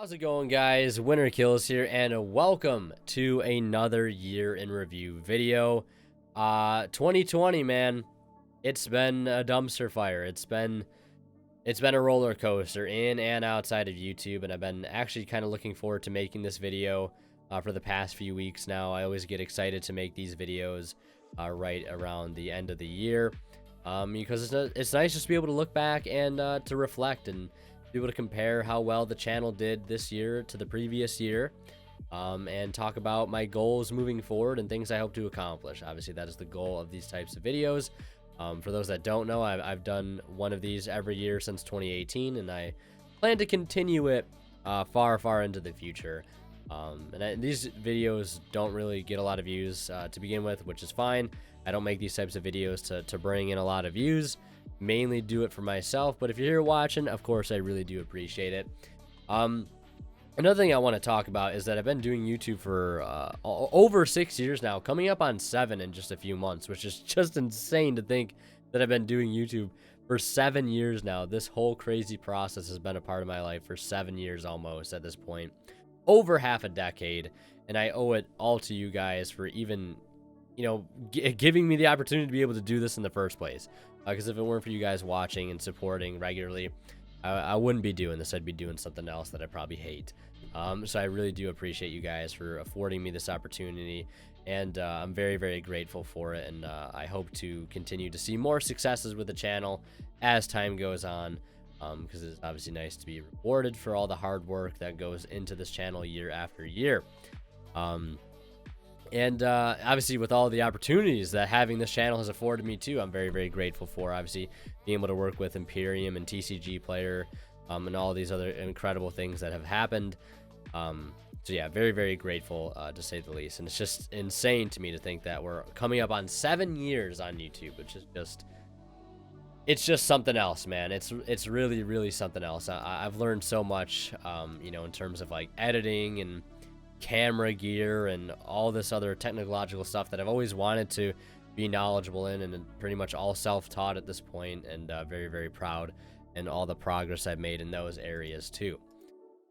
How's it going, guys? Winter Kills here, and welcome to another year in review video. 2020, man, it's been a dumpster fire. It's been a roller coaster in and outside of YouTube, and I've been actually kind of looking forward to making this video for the past few weeks now. I always get excited to make these videos right around the end of the year because it's nice just to be able to look back and to reflect and be able to compare how well the channel did this year to the previous year, and talk about my goals moving forward and things I hope to accomplish. Obviously, that is the goal of these types of videos. For those that don't know, I've done one of these every year since 2018, and I plan to continue it far into the future. These videos don't really get a lot of views to begin with, which is fine. I don't make these types of videos to bring in a lot of views. Mainly do it for myself, but if you're here watching, of course I really do appreciate it. Another thing I want to talk about is that I've been doing YouTube for over 6 years now, coming up on 7 in just a few months, which is just insane to think that I've been doing YouTube for 7 years now. This whole crazy process has been a part of my life for 7 years almost at this point, over half a decade, and I owe it all to you guys for even, you know, giving me the opportunity to be able to do this in the first place. Because if it weren't for you guys watching and supporting regularly, I wouldn't be doing this. I'd be doing something else that I probably hate. So I really do appreciate you guys for affording me this opportunity, and I'm very grateful for it. And I hope to continue to see more successes with the channel as time goes on, because it's obviously nice to be rewarded for all the hard work that goes into this channel year after year. And obviously, with all the opportunities that having this channel has afforded me too, I'm very grateful for. Obviously, being able to work with Imperium and TCG Player, and all these other incredible things that have happened. So yeah, very grateful to say the least. And it's just insane to me to think that we're coming up on 7 years on YouTube, which is just something else, man. It's really something else. I've learned so much, you know, in terms of like editing and camera gear and all this other technological stuff that I've always wanted to be knowledgeable in, and pretty much all self-taught at this point, and very proud and all the progress I've made in those areas too.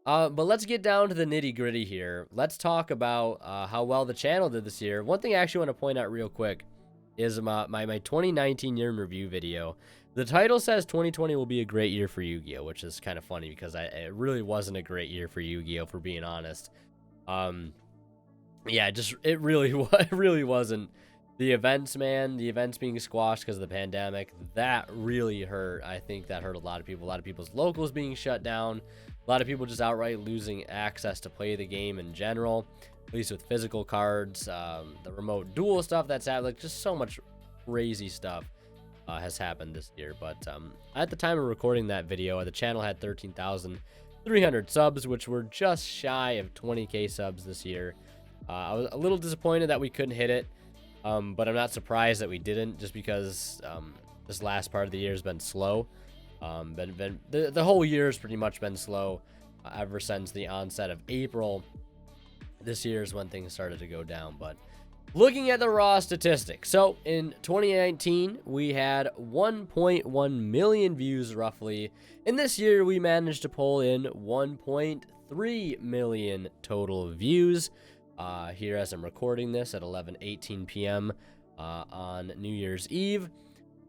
But let's get down to the nitty-gritty here. Let's talk about how well the channel did this year. One thing I actually want to point out real quick is my 2019 year in review video. The title says 2020 will be a great year for Yu-Gi-Oh, which is kind of funny because it really wasn't a great year for Yu-Gi-Oh, for being honest. Yeah, it really wasn't. The events, man, the events being squashed because of the pandemic, that really hurt. I think that hurt a lot of people. A lot of people's locals being shut down. A lot of people just outright losing access to play the game in general, at least with physical cards. The remote duel stuff that's happened, like just so much crazy stuff has happened this year. But at the time of recording that video, the channel had 13,300 subs, which were just shy of 20k subs this year. I was a little disappointed that we couldn't hit it, but I'm not surprised that we didn't, just because this last part of the year has been slow. The whole year has pretty much been slow ever since the onset of April. This year is when things started to go down. But looking at the raw statistics, so in 2019 we had 1.1 million views roughly, and this year we managed to pull in 1.3 million total views here as I'm recording this at 11:18 p.m. On New Year's Eve.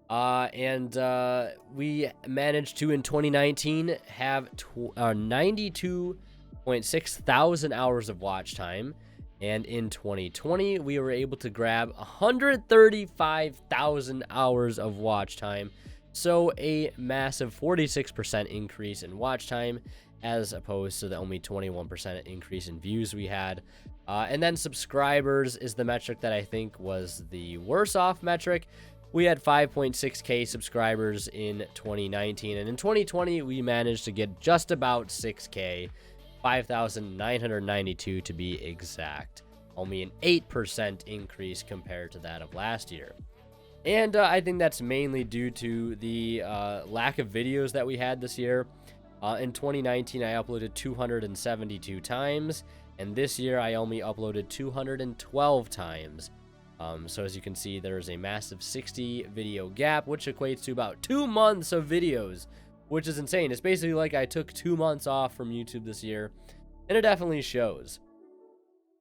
We managed to, in 2019, have 92.6 thousand hours of watch time. And in 2020, we were able to grab 135,000 hours of watch time. So a massive 46% increase in watch time, as opposed to the only 21% increase in views we had. And then subscribers is the metric that I think was the worse off metric. We had 5.6k subscribers in 2019, and in 2020 we managed to get just about 6k, 5,992 to be exact. Only an 8% increase compared to that of last year. And I think that's mainly due to the lack of videos that we had this year. In 2019, I uploaded 272 times, and this year I only uploaded 212 times. So as you can see, there's a massive 60 video gap, which equates to about 2 months of videos, which is insane. It's basically like I took 2 months off from YouTube this year, and it definitely shows.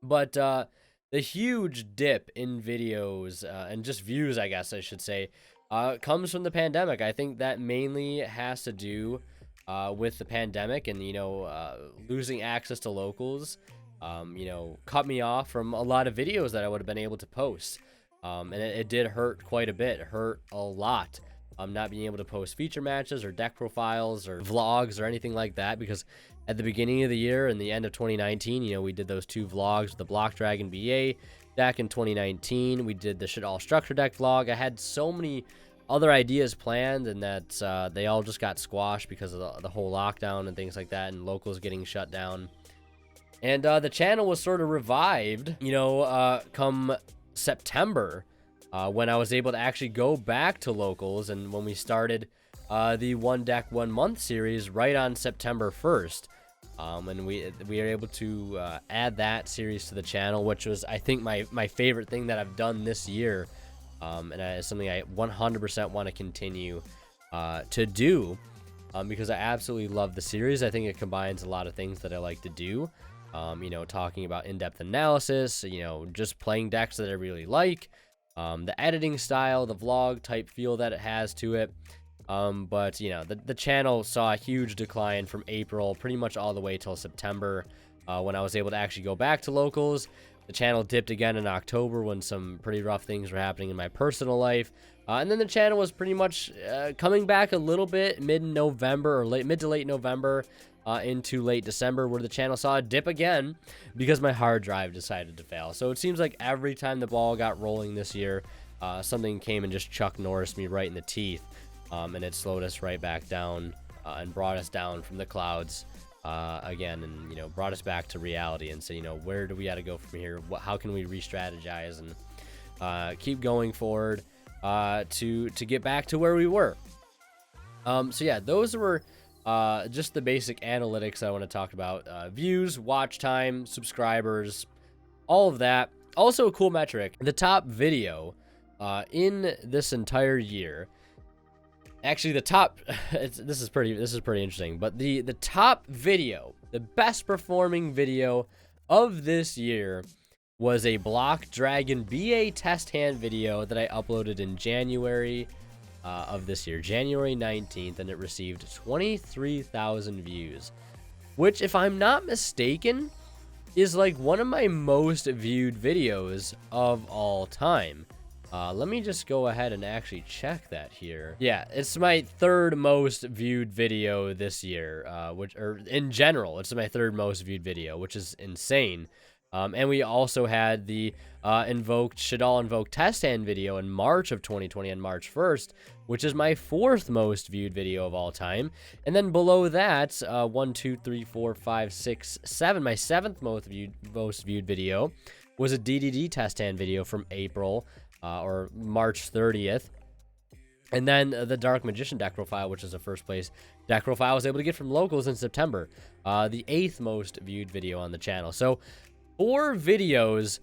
But the huge dip in videos and just views, I guess I should say, comes from the pandemic. I think that mainly has to do with the pandemic and, you know, losing access to locals, you know, cut me off from a lot of videos that I would have been able to post. And it did hurt quite a bit, hurt a lot. Not being able to post feature matches or deck profiles or vlogs or anything like that, because at the beginning of the year and the end of 2019, you know, we did those 2 vlogs, the Block Dragon BA deck in 2019. We did the Shit All Structure deck vlog. I had so many other ideas planned, and that they all just got squashed because of the whole lockdown and things like that, and locals getting shut down. And the channel was sort of revived, you know, come September, when I was able to actually go back to locals, and when we started the One Deck 1 Month series right on September 1st. And we were able to add that series to the channel, which was, I think, my favorite thing that I've done this year. And it's something I 100% want to continue to do, because I absolutely love the series. I think it combines a lot of things that I like to do. You know, talking about in-depth analysis, you know, just playing decks that I really like, the editing style, the vlog type feel that it has to it. But, you know, the channel saw a huge decline from April pretty much all the way till September, when I was able to actually go back to locals. The channel dipped again in October when some pretty rough things were happening in my personal life. And then the channel was pretty much coming back a little bit mid-November, or mid to late November, into late December, where the channel saw a dip again because my hard drive decided to fail. So it seems like every time the ball got rolling this year, something came and just Chuck Norris me right in the teeth. And it slowed us right back down, and brought us down from the clouds again, and, you know, brought us back to reality and say, you know, where do we got to go from here? How can we re-strategize and keep going forward to get back to where we were? So yeah, those were just the basic analytics I want to talk about. Views, watch time, subscribers, all of that. Also a cool metric, the top video in this entire year. Actually, the top, this is pretty interesting, but the top video, the best performing video of this year, was a Block Dragon BA test hand video that I uploaded in January of this year, January 19th, and it received 23,000 views, which, if I'm not mistaken, is like one of my most viewed videos of all time. Let me just go ahead and actually check that here. Yeah, it's my 3rd most viewed video this year, or in general, it's my 3rd most viewed video, which is insane. And we also had the Shadal Invoke test hand video in March of 2020 on March 1st, which is my 4th most viewed video of all time. And then below that, 1, 2, 3, 4, 5, 6, 7, my 7th most viewed video was a DDD test hand video from April, or March 30th. And then the Dark Magician deck profile, which is a 1st place deck profile I was able to get from locals in September, the 8th most viewed video on the channel. So 4 videos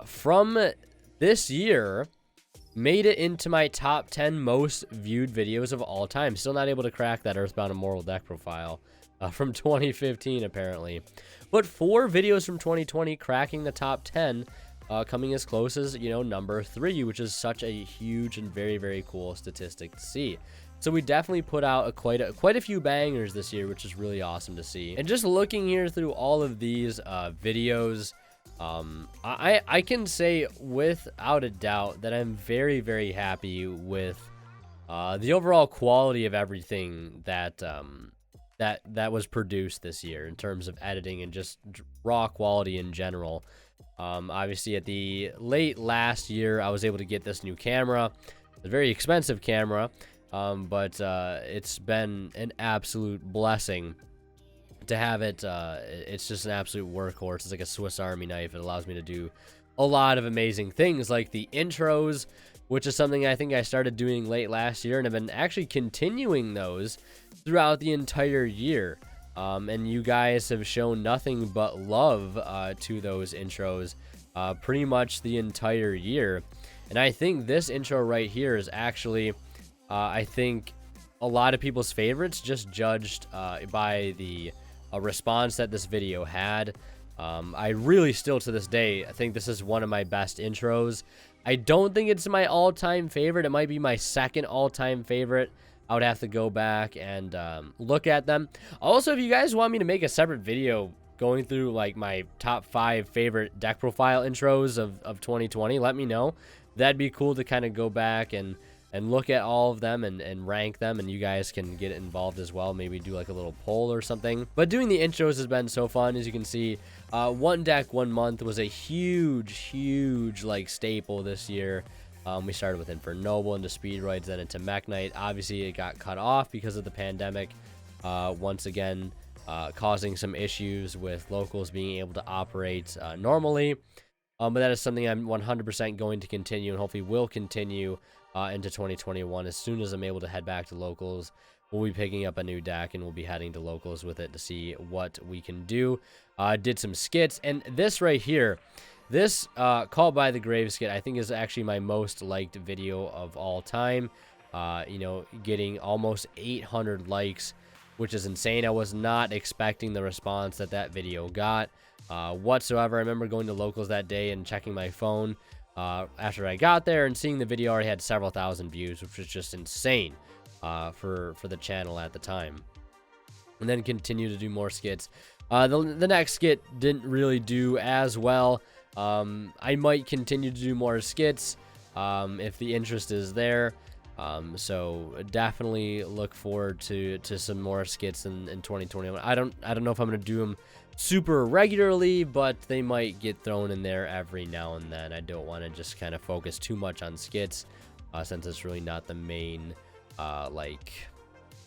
from this year made it into my top 10 most viewed videos of all time. Still not able to crack that Earthbound Immortal deck profile from 2015, apparently. But 4 videos from 2020 cracking the top 10, coming as close as, you know, number 3, which is such a huge and very, very cool statistic to see. So we definitely put out quite a few bangers this year, which is really awesome to see. And just looking here through all of these videos, I can say without a doubt that I'm very, very happy with the overall quality of everything that that was produced this year in terms of editing and just raw quality in general. Obviously, at the late last year, I was able to get this new camera, a very expensive camera, but it's been an absolute blessing to have it. It's just an absolute workhorse. It's like a Swiss Army knife. It allows me to do a lot of amazing things, like the intros, which is something I think I started doing late last year, and have been actually continuing those throughout the entire year. And you guys have shown nothing but love to those intros pretty much the entire year. And I think this intro right here is actually, I think, a lot of people's favorites, just judged by the response that this video had. I really still to this day, I think this is one of my best intros. I don't think it's my all-time favorite. It might be my second all-time favorite. I would have to go back and look at them. Also, if you guys want me to make a separate video going through like my top 5 favorite deck profile intros of 2020, let me know. That'd be cool to kind of go back and look at all of them and rank them, and you guys can get involved as well. Maybe do like a little poll or something. But doing the intros has been so fun. As you can see, one deck, 1 month was a huge like staple this year. We started with Infernoble into Speedroids, then into Mech Knight. Obviously, it got cut off because of the pandemic. Once again, causing some issues with locals being able to operate normally. But that is something I'm 100% going to continue, and hopefully will continue into 2021. As soon as I'm able to head back to locals, we'll be picking up a new deck, and we'll be heading to locals with it to see what we can do. Did some skits, and this right here, this Call by the Grave skit, I think is actually my most liked video of all time. You know, getting almost 800 likes, which is insane. I was not expecting the response that video got whatsoever. I remember going to locals that day and checking my phone after I got there and seeing the video already had several thousand views, which was just insane for the channel at the time. And then continue to do more skits. The next skit didn't really do as well. I might continue to do more skits if the interest is there. So definitely look forward to some more skits in 2021. I don't know if I'm gonna do them super regularly, but they might get thrown in there every now and then. I don't want to just kind of focus too much on skits since it's really not the main like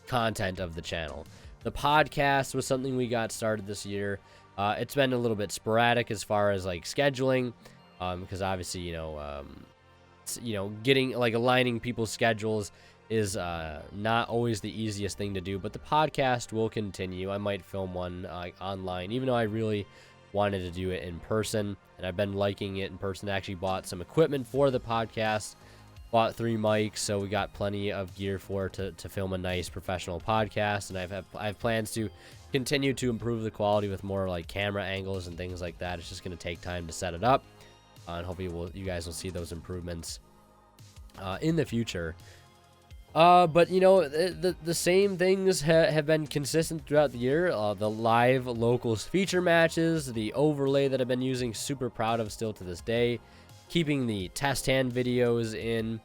content of the channel. The podcast was something we got started this year. It's been a little bit sporadic as far as like scheduling, because obviously you know getting like aligning people's schedules is not always the easiest thing to do, but the podcast will continue. I might film one online, even though I really wanted to do it in person, and I've been liking it in person. I actually bought some equipment for the podcast, bought 3 mics, so we got plenty of gear for it to film a nice professional podcast, and I have plans to continue to improve the quality with more like camera angles and things like that. It's just going to take time to set it up, and hopefully you guys will see those improvements in the future. But you know, the same things have been consistent throughout the year. The live locals feature matches, the overlay that I've been using, super proud of still to this day. Keeping the test hand videos in.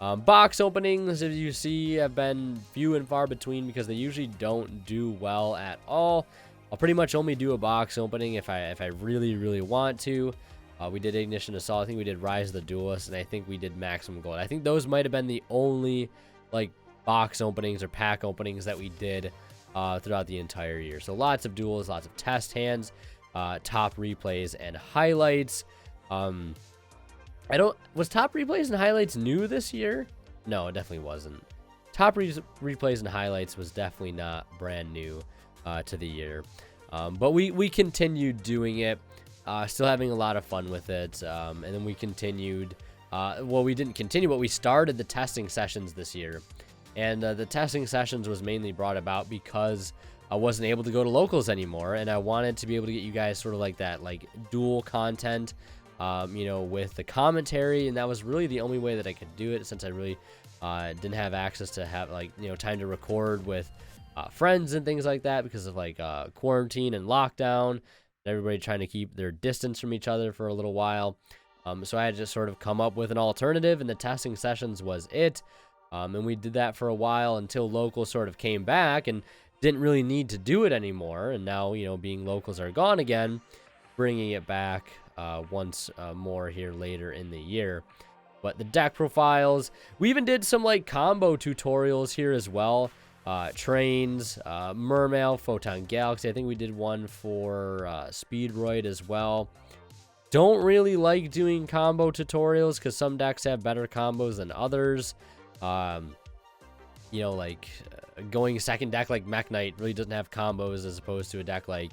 Box openings, as you see, have been few and far between because they usually don't do well at all. I'll pretty much only do a box opening if I really want to. We did Ignition Assault. I think we did Rise of the Duelist, and I think we did Maximum Gold. I think those might have been the only like box openings or pack openings that we did throughout the entire year. So lots of duels, lots of test hands, top replays and highlights. Was top replays and highlights new this year? No, it definitely wasn't. Top replays and highlights was definitely not brand new to the year. But we continued doing it, still having a lot of fun with it. And then we continued, well, we didn't continue, but we started the testing sessions this year. And the testing sessions was mainly brought about because I wasn't able to go to locals anymore, and I wanted to be able to get you guys sort of like that, like dual content, you know, with the commentary, and that was really the only way that I could do it, since I really didn't have access to have like, you know, time to record with friends and things like that because of like quarantine and lockdown, and everybody trying to keep their distance from each other for a little while. So I had to just sort of come up with an alternative, and the testing sessions was it. And we did that for a while until locals sort of came back and didn't really need to do it anymore. And now, you know, being locals are gone again, bringing it back once more here later in the year. But the deck profiles, we even did some like combo tutorials here as well. Trains, Mermail, Photon Galaxy. I think we did one for Speedroid as well. Don't really like doing combo tutorials because some decks have better combos than others. You know, like going second deck like Mech Knight really doesn't have combos as opposed to a deck like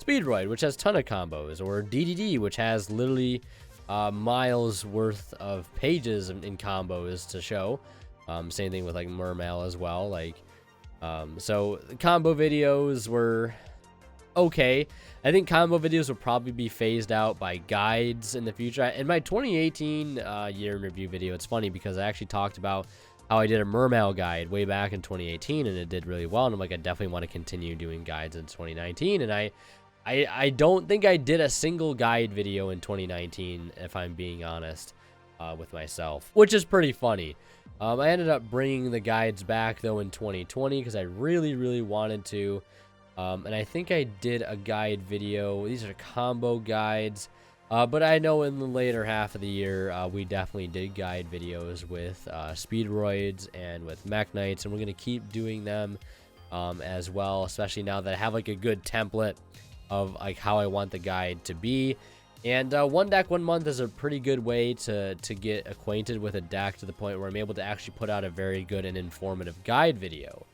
Speedroid, which has a ton of combos, or DDD, which has literally miles worth of pages in combos to show. Same thing with like Mermail as well. Like, so the combo videos were okay. I think combo videos will probably be phased out by guides in the future. In my 2018 year in review video, it's funny because I actually talked about how I did a Mermail guide way back in 2018 and it did really well. And I'm like, I definitely want to continue doing guides in 2019. And I don't think I did a single guide video in 2019, if I'm being honest with myself, which is pretty funny. I ended up bringing the guides back though in 2020 because I really wanted to. And I think I did a guide video. These are combo guides. But I know in the later half of the year, we definitely did guide videos with Speedroids and with Mech Knights. And we're going to keep doing them as well, especially now that I have like a good template of like how I want the guide to be. And one deck 1 month is a pretty good way to get acquainted with a deck to the point where I'm able to actually put out a very good and informative guide video.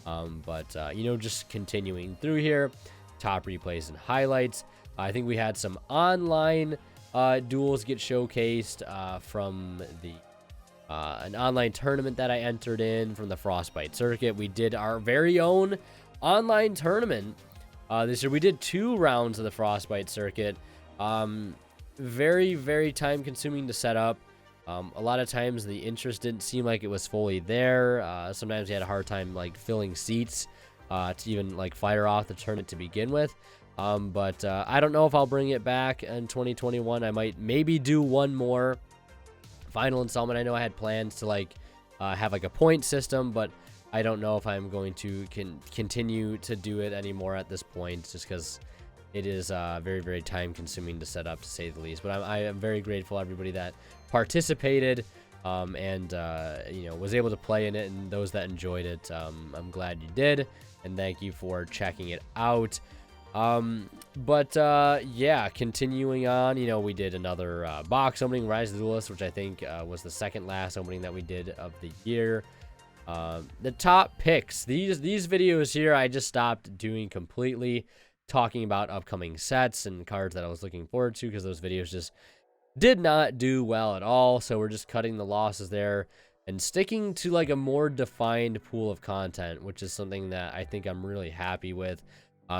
You know, just continuing through here, top replays and highlights. I think we had some online duels get showcased from the an online tournament that I entered in from the Frostbite circuit. We did our very own online tournament this year. We did 2 rounds of the Frostbite circuit. Very time consuming to set up. A lot of times the interest didn't seem like it was fully there. Sometimes we had a hard time like filling seats to even like fire off the tournament to begin with. I don't know if I'll bring it back in 2021. I might maybe do one more final installment. I know I had plans to like have like a point system, but I don't know if I'm going to continue to do it anymore at this point, just because it is very time consuming to set up, to say the least. But I am very grateful to everybody that participated and you know, was able to play in it, and those that enjoyed it. I'm glad you did, and thank you for checking it out. Yeah, continuing on, you know, we did another box opening, Rise of the Duelist, which I think was the second last opening that we did of the year. The top picks, these videos here I just stopped doing completely, talking about upcoming sets and cards that I was looking forward to, because those videos just did not do well at all. So we're just cutting the losses there and sticking to like a more defined pool of content, which is something that I think I'm really happy with.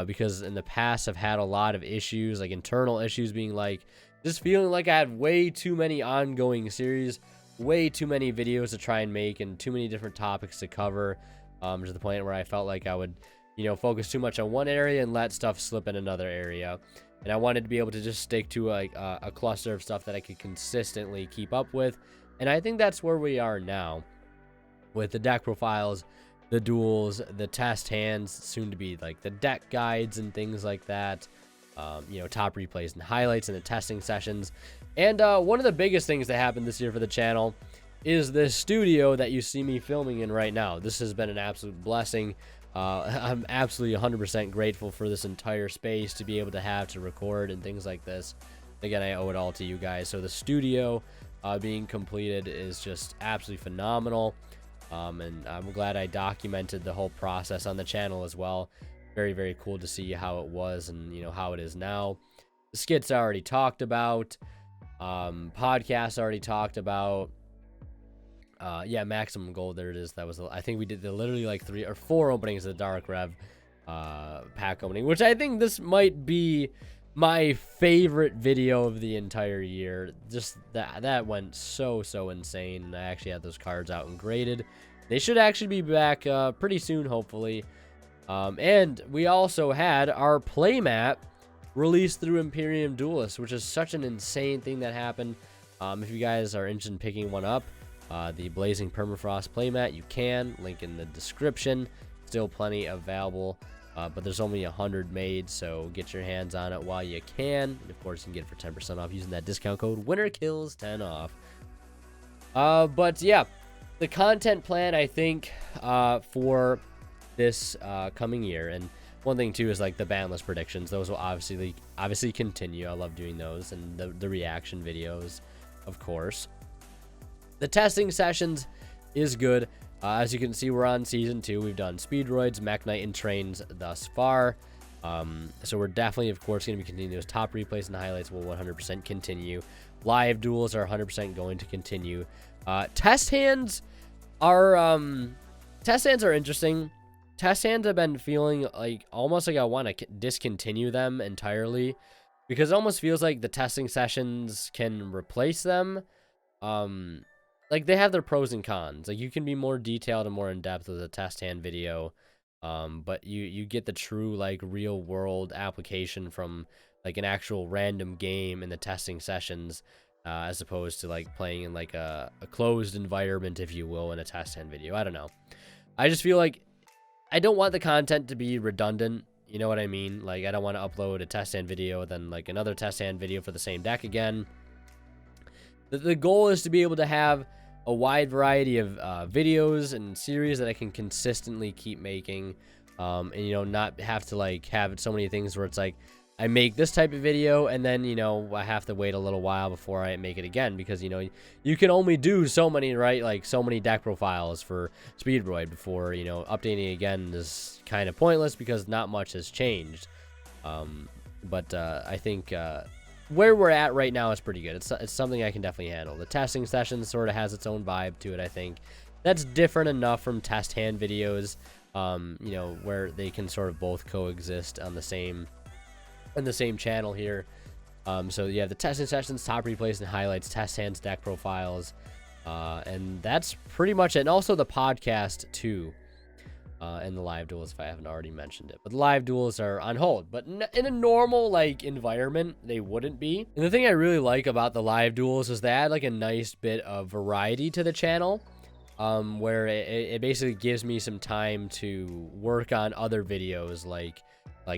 Because in the past I've had a lot of issues, like internal issues, being like just feeling like I had way too many ongoing series, way too many videos to try and make, and too many different topics to cover, to the point where I felt like I would, you know, focus too much on one area and let stuff slip in another area. And I wanted to be able to just stick to like a cluster of stuff that I could consistently keep up with. And I think that's where we are now with the deck profiles, the duels, the test hands, soon to be like the deck guides and things like that. You know, top replays and highlights and the testing sessions. And one of the biggest things that happened this year for the channel is this studio that you see me filming in right now. This has been an absolute blessing. I'm absolutely 100% grateful for this entire space to be able to have to record and things like this. Again, I owe it all to you guys. So the studio being completed is just absolutely phenomenal. And I'm glad I documented the whole process on the channel as well. Very cool to see how it was and, you know, how it is now. The skits I already talked about. Podcasts already talked about. Yeah, maximum gold, there it is. That was, I think we did literally like 3 or 4 openings of the Dark Rev pack opening, which I think this might be my favorite video of the entire year. Just that went so insane, and I actually had those cards out and graded. They should actually be back pretty soon, hopefully. And we also had our playmat released through Imperium Duelist, which is such an insane thing that happened. If you guys are interested in picking one up, the Blazing Permafrost playmat, you can. Link in the description. Still plenty available. But there's only 100 made, so get your hands on it while you can. And of course, you can get it for 10% off using that discount code WinterKills10 off. But yeah, the content plan, I think, for this coming year, and one thing too is like the banlist predictions. Those will obviously continue. I love doing those, and the reaction videos, of course. The testing sessions is good. As you can see, we're on season 2. We've done Speedroids, Mech Knight, and Trains thus far. So we're definitely, of course, going to be continuing those top replays and highlights will 100% continue. Live duels are 100% going to continue. Test hands Our test stands are interesting. Test stands have been feeling like almost like I want to discontinue them entirely, because it almost feels like the testing sessions can replace them. Like they have their pros and cons. Like you can be more detailed and more in depth with a test hand video, but you get the true like real world application from like an actual random game in the testing sessions, as opposed to like playing in like a closed environment, if you will, in a test hand video. I don't know. I just feel like I don't want the content to be redundant. You know what I mean? Like I don't want to upload a test hand video, then like another test hand video for the same deck again. The goal is to be able to have a wide variety of videos and series that I can consistently keep making, and you know, not have to like have so many things where it's like I make this type of video and then, you know, I have to wait a little while before I make it again, because, you know, you can only do so many, right? Like so many deck profiles for Speedroid before, you know, updating again is kind of pointless because not much has changed. But I think where we're at right now is pretty good. It's something I can definitely handle. The testing session sort of has its own vibe to it, I think. That's different enough from test hand videos, you know, where they can sort of both coexist on the same channel here. So you have the testing sessions, top replays and highlights, test hands, deck profiles, and that's pretty much it. And also the podcast too, and the live duels, if I haven't already mentioned it. But the live duels are on hold, but in a normal like environment they wouldn't be. And the thing I really like about the live duels is they add like a nice bit of variety to the channel, where it basically gives me some time to work on other videos like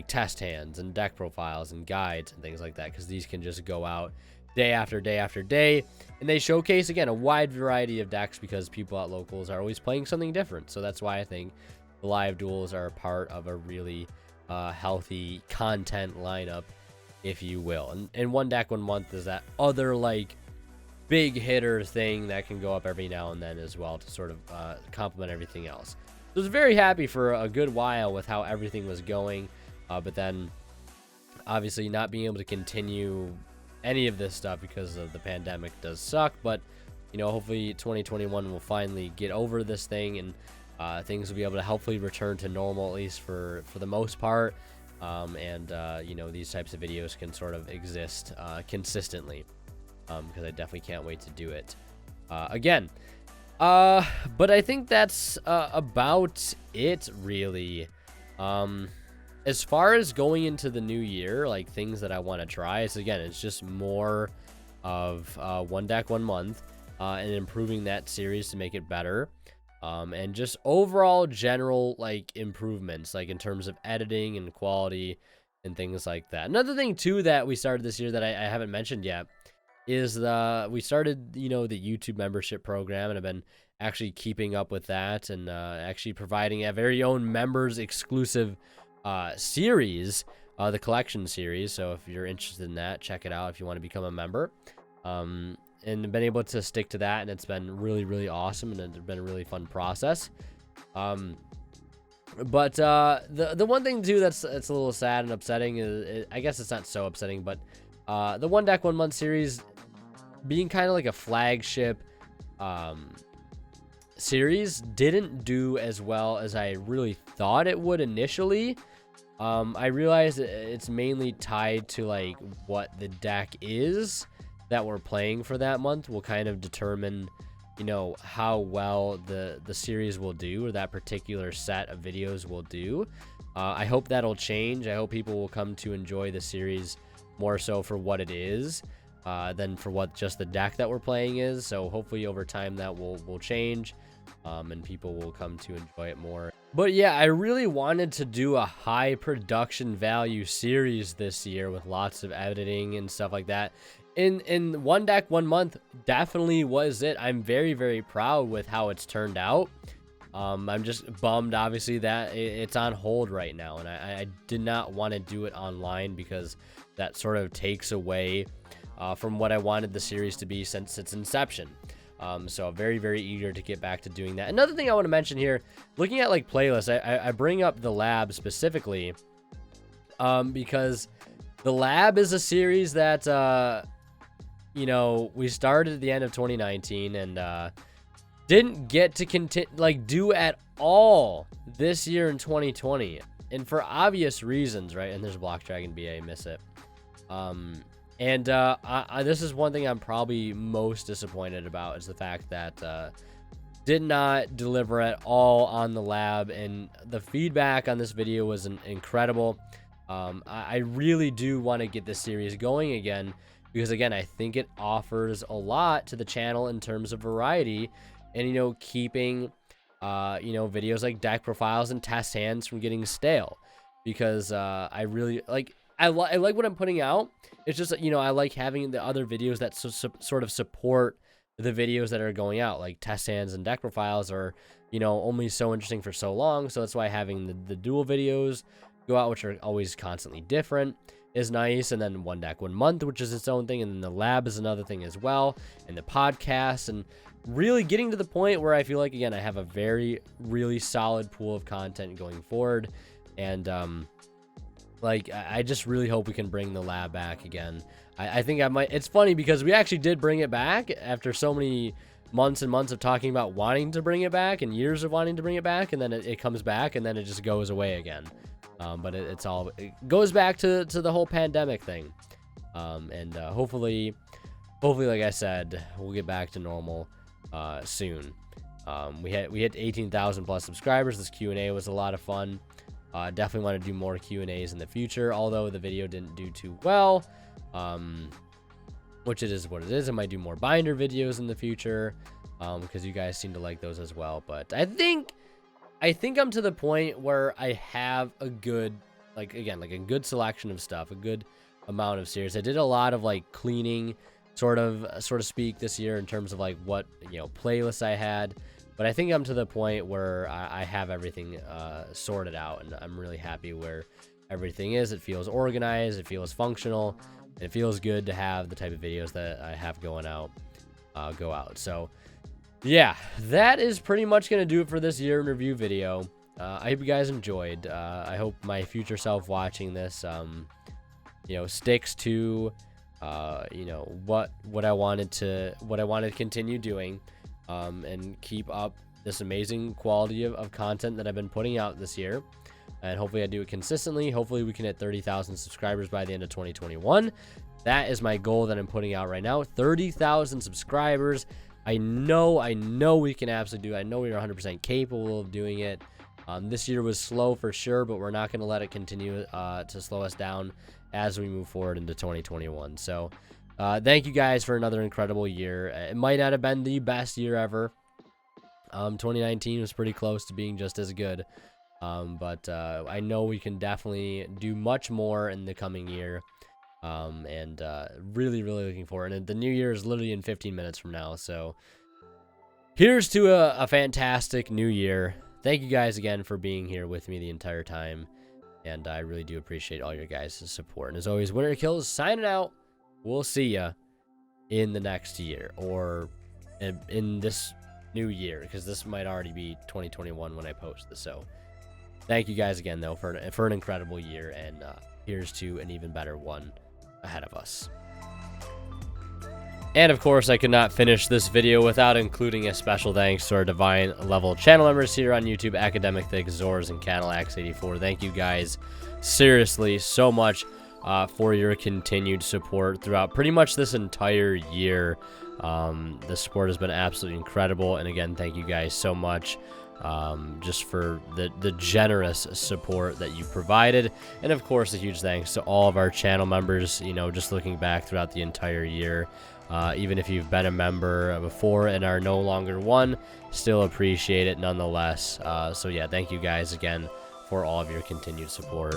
test hands and deck profiles and guides and things like that, because these can just go out day after day after day, and they showcase again a wide variety of decks because people at locals are always playing something different. So that's why I think the live duels are a part of a really healthy content lineup, if you will. And one deck 1 month is that other like big hitter thing that can go up every now and then as well to sort of complement everything else. So I was very happy for a good while with how everything was going. But then obviously not being able to continue any of this stuff because of the pandemic does suck. But, you know, hopefully 2021 will finally get over this thing, and things will be able to hopefully return to normal, at least for the most part. You know, these types of videos can sort of exist consistently, because I definitely can't wait to do it again. But I think that's about it, really. As far as going into the new year, like things that I want to try, it's just more of one deck 1 month, and improving that series to make it better, and just overall general like improvements, like in terms of editing and quality and things like that. Another thing too that we started this year that I haven't mentioned yet is we started, you know, the YouTube membership program, and I've been actually keeping up with that, and actually providing a very own members exclusive series, the collection series. So if you're interested in that, check it out if you want to become a member. And been able to stick to that, and it's been really, really awesome, and it's been a really fun process. But the one thing too it's a little sad and upsetting is, I guess it's not so upsetting, but the one deck 1 month series being kind of like a flagship series didn't do as well as I really thought it would initially. I realized it's mainly tied to like what the deck is that we're playing for that month will kind of determine, you know, how well the series will do, or that particular set of videos will do. I hope that'll change. I hope people will come to enjoy the series more so for what it is, than for what just the deck that we're playing is. So hopefully over time that will change, and people will come to enjoy it more. But yeah, I really wanted to do a high production value series this year with lots of editing and stuff like that. In one deck 1 month definitely was it. I'm very, very proud with how it's turned out. I'm just bummed, obviously, that it's on hold right now, and I did not want to do it online because that sort of takes away from what I wanted the series to be since its inception. So I'm very, very eager to get back to doing that. Another thing I want to mention here, looking at like playlists, I bring up the Lab specifically, because the Lab is a series that, you know, we started at the end of 2019, and didn't get to do at all this year in 2020, and for obvious reasons, right? And there's Block Dragon BA, miss it. This is one thing I'm probably most disappointed about, is the fact that did not deliver at all on the lab, and the feedback on this video was incredible. I really do want to get this series going again, because again, I think it offers a lot to the channel in terms of variety, and keeping videos like deck profiles and test hands from getting stale, because I really like what I'm putting out. It's just I like having the other videos that sort of support the videos that are going out, like test hands and deck profiles are only so interesting for so long. So that's why having the dual videos go out, which are always constantly different, is nice. And then one deck 1 month, which is its own thing, and then the lab is another thing as well, and the podcast, and really getting to the point where I feel like, again, I have a really solid pool of content going forward. And I just really hope we can bring the lab back again. I think I might. It's funny because we actually did bring it back after so many months and months of talking about wanting to bring it back, and years of wanting to bring it back, and then it comes back, and then it just goes away again. But it goes back to the whole pandemic thing. Hopefully, like I said, we'll get back to normal soon. We hit 18,000 plus subscribers. This Q&A was a lot of fun. Definitely want to do more Q&As in the future, although the video didn't do too well, which it is what it is. I might do more binder videos in the future, because you guys seem to like those as well. But I think I'm to the point where I have a good, a good selection of stuff, a good amount of series. I did a lot of cleaning, sort of speak, this year in terms of what playlists I had. But I think I'm to the point where I have everything sorted out, and I'm really happy where everything is. It feels organized, it feels functional, and it feels good to have the type of videos that I have going out, go out. So yeah, that is pretty much going to do it for this year in review video. I hope you guys enjoyed. I hope my future self watching this, sticks to, what I wanted to continue doing. And keep up this amazing quality of content that I've been putting out this year, and hopefully I do it consistently. Hopefully we can hit 30,000 subscribers by the end of 2021. That is my goal that I'm putting out right now. 30,000 subscribers. I know we can absolutely do it. I know we are 100% capable of doing it. This year was slow for sure, but we're not going to let it continue to slow us down as we move forward into 2021. So thank you guys for another incredible year. It might not have been the best year ever. 2019 was pretty close to being just as good. But I know we can definitely do much more in the coming year. Really looking forward. And the new year is literally in 15 minutes from now. So here's to a fantastic new year. Thank you guys again for being here with me the entire time. And I really do appreciate all your guys' support. And as always, Winner Kills signing out. We'll see ya in the next year, or in this new year, because this might already be 2021 when I post this. So thank you guys again, though, for an incredible year, and here's to an even better one ahead of us. And of course, I could not finish this video without including a special thanks to our divine level channel members here on YouTube, Academic Thick, Zors, and Cadillacs84. Thank you guys seriously so much for your continued support throughout pretty much this entire year. The support has been absolutely incredible, and again, thank you guys so much just for the generous support that you provided. And of course, a huge thanks to all of our channel members, just looking back throughout the entire year. Even if you've been a member before and are no longer one, still appreciate it nonetheless. So yeah, thank you guys again for all of your continued support.